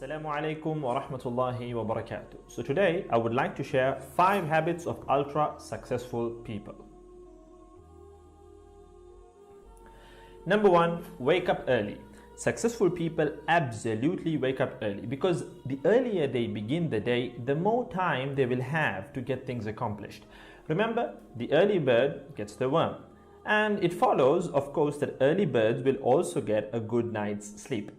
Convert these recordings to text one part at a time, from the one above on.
Assalamu alaikum wa rahmatullahi wa barakatuh. So today I would like to share 5 habits of ultra successful people. Number 1, wake up early. Successful people absolutely wake up early because the earlier they begin the day, the more time they will have to get things accomplished. Remember, the early bird gets the worm. And it follows, of course, that early birds will also get a good night's sleep.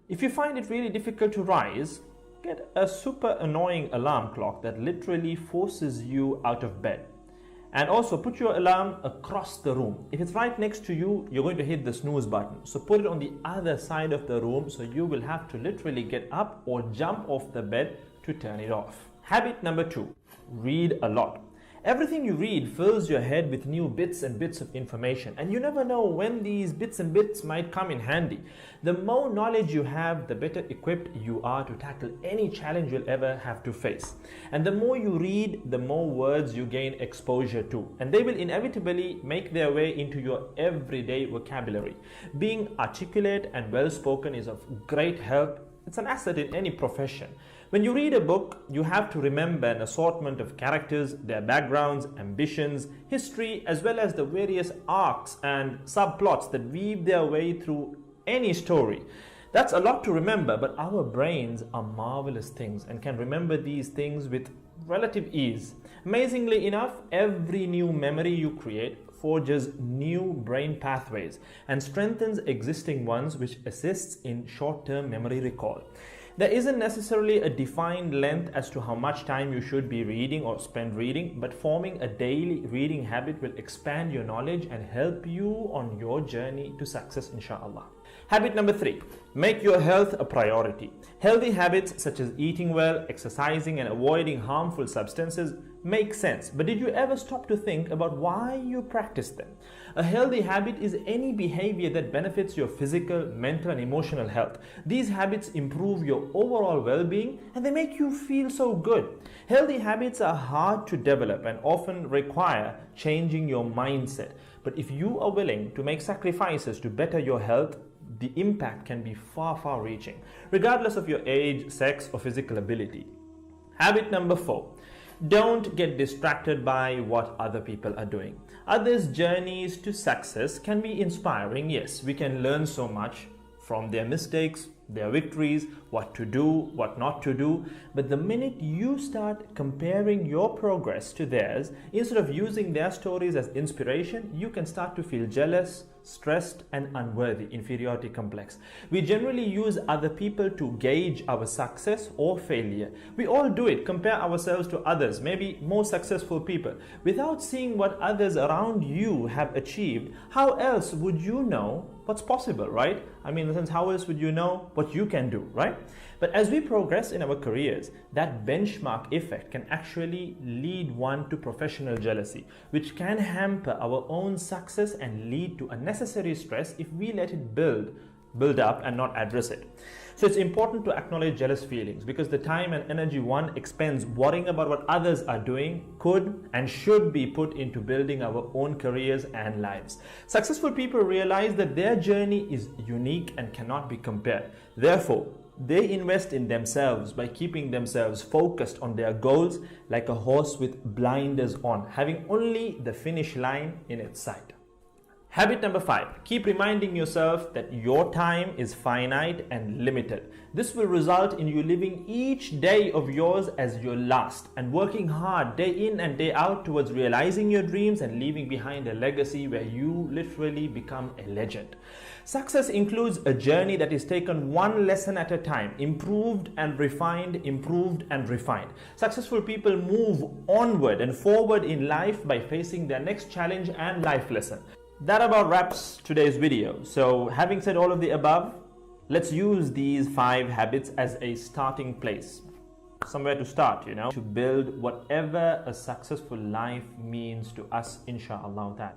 If you find it really difficult to rise, get a super annoying alarm clock that literally forces you out of bed. And also put your alarm across the room. If it's right next to you, you're going to hit the snooze button. So put it on the other side of the room so you will have to literally get up or jump off the bed to turn it off. Habit number 2, read a lot. Everything you read fills your head with new bits and bits of information, and you never know when these bits and bits might come in handy. The more knowledge you have, the better equipped you are to tackle any challenge you'll ever have to face. And the more you read, the more words you gain exposure to, and they will inevitably make their way into your everyday vocabulary. Being articulate and well-spoken is of great help. It's an asset in any profession. When you read a book, you have to remember an assortment of characters, their backgrounds, ambitions, history, as well as the various arcs and subplots that weave their way through any story. That's a lot to remember, but our brains are marvelous things and can remember these things with relative ease. Amazingly enough, every new memory you create forges new brain pathways and strengthens existing ones, which assists in short-term memory recall. There isn't necessarily a defined length as to how much time you should be reading or spend reading, but forming a daily reading habit will expand your knowledge and help you on your journey to success, inshallah. Habit number 3, make your health a priority. Healthy habits such as eating well, exercising, and avoiding harmful substances make sense, but did you ever stop to think about why you practice them? A healthy habit is any behavior that benefits your physical, mental, and emotional health. These habits improve your overall well-being and they make you feel so good. Healthy habits are hard to develop and often require changing your mindset. But if you are willing to make sacrifices to better your health, the impact can be far reaching, regardless of your age, sex, or physical ability. Habit number 4. Don't get distracted by what other people are doing. Others' journeys to success can be inspiring. Yes, we can learn so much from their mistakes, their victories, what to do, what not to do. But the minute you start comparing your progress to theirs, instead of using their stories as inspiration, you can start to feel jealous, stressed, and unworthy, inferiority complex. We generally use other people to gauge our success or failure. We all do it, compare ourselves to others, maybe more successful people. Without seeing what others around you have achieved, how else would you know what's possible, right? I mean, in the sense, how else would you know what you can do, right? But as we progress in our careers, that benchmark effect can actually lead one to professional jealousy, which can hamper our own success and lead to unnecessary stress if we let it build up and not address it. So it's important to acknowledge jealous feelings because the time and energy one expends worrying about what others are doing could and should be put into building our own careers and lives. Successful people realize that their journey is unique and cannot be compared. Therefore, they invest in themselves by keeping themselves focused on their goals like a horse with blinders on, having only the finish line in its sight. Habit number 5, keep reminding yourself that your time is finite and limited. This will result in you living each day of yours as your last and working hard day in and day out towards realizing your dreams and leaving behind a legacy where you literally become a legend. Success includes a journey that is taken one lesson at a time, improved and refined, improved and refined. Successful people move onward and forward in life by facing their next challenge and life lesson. That about wraps today's video. So having said all of the above, let's use these 5 habits as a starting place. Somewhere to start, to build whatever a successful life means to us, inshallah ta'ala.